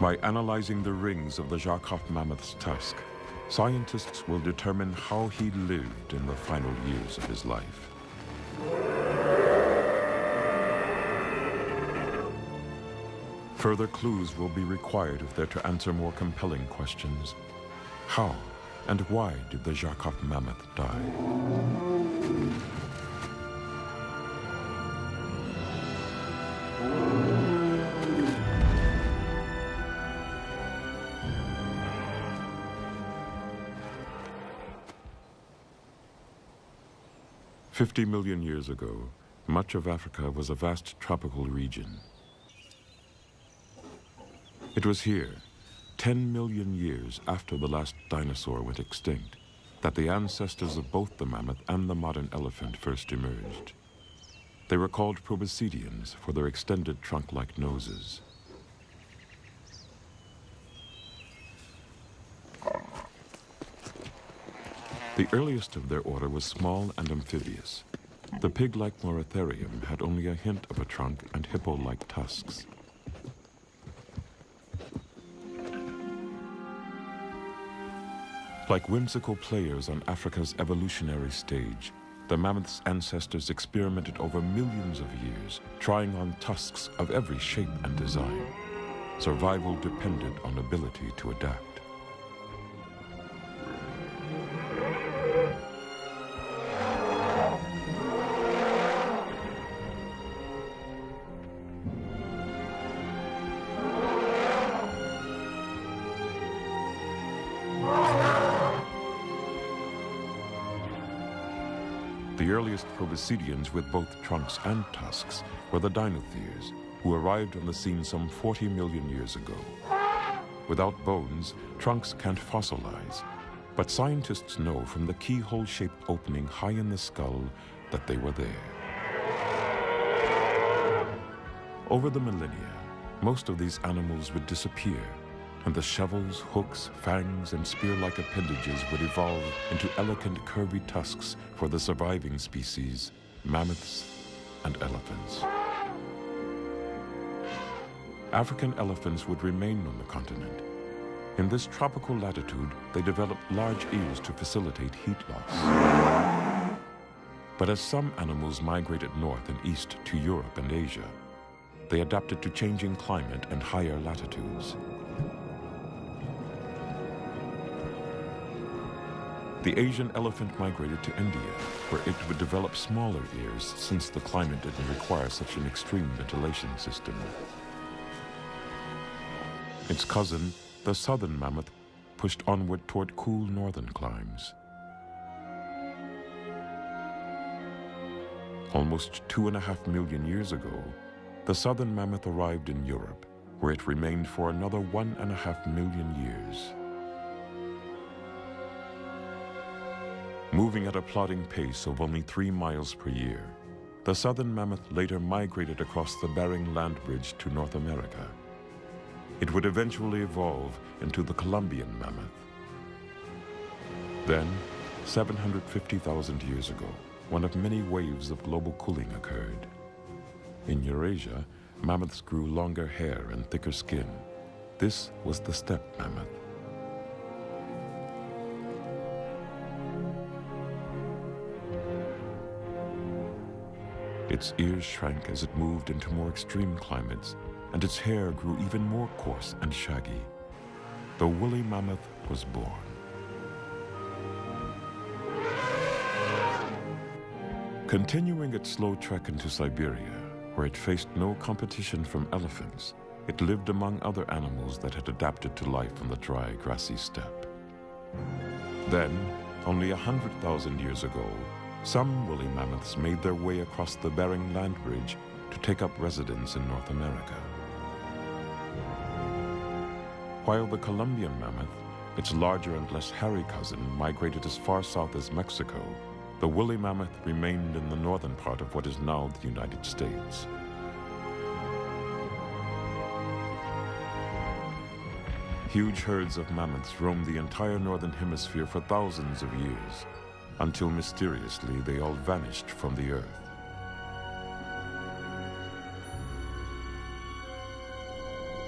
By analyzing the rings of the Zarkov mammoth's tusk, scientists will determine how he lived in the final years of his life. Further clues will be required if they're to answer more compelling questions. How and why did the Zarkov mammoth die? 50 million years ago, much of Africa was a vast tropical region. It was here, 10 million years after the last dinosaur went extinct, that the ancestors of both the mammoth and the modern elephant first emerged. They were called proboscideans for their extended trunk-like noses. The earliest of their order was small and amphibious. The pig-like Moratherium had only a hint of a trunk and hippo-like tusks. Like whimsical players on Africa's evolutionary stage, the mammoth's ancestors experimented over millions of years, trying on tusks of every shape and design. Survival depended on ability to adapt. The earliest proboscideans with both trunks and tusks were the dinotheres, who arrived on the scene some 40 million years ago. Without bones, trunks can't fossilize, but scientists know from the keyhole-shaped opening high in the skull that they were there. Over the millennia, most of these animals would disappear, and the shovels, hooks, fangs, and spear-like appendages would evolve into elegant curvy tusks for the surviving species, mammoths and elephants. African elephants would remain on the continent. In this tropical latitude, they developed large ears to facilitate heat loss. But as some animals migrated north and east to Europe and Asia, they adapted to changing climate and higher latitudes. The Asian elephant migrated to India, where it would develop smaller ears since the climate didn't require such an extreme ventilation system. Its cousin, the southern mammoth, pushed onward toward cool northern climes. Almost 2.5 million years ago, the southern mammoth arrived in Europe, where it remained for another 1.5 million years. Moving at a plodding pace of only 3 miles per year, the southern mammoth later migrated across the Bering Land Bridge to North America. It would eventually evolve into the Columbian mammoth. Then, 750,000 years ago, one of many waves of global cooling occurred. In Eurasia, mammoths grew longer hair and thicker skin. This was the steppe mammoth. Its ears shrank as it moved into more extreme climates, and its hair grew even more coarse and shaggy. The woolly mammoth was born. Continuing its slow trek into Siberia, where it faced no competition from elephants, it lived among other animals that had adapted to life on the dry, grassy steppe. Then, only 100,000 years ago, some woolly mammoths made their way across the Bering Land Bridge to take up residence in North America. While the Columbian mammoth, its larger and less hairy cousin, migrated as far south as Mexico, the woolly mammoth remained in the northern part of what is now the United States. Huge herds of mammoths roamed the entire northern hemisphere for thousands of years, until mysteriously they all vanished from the earth.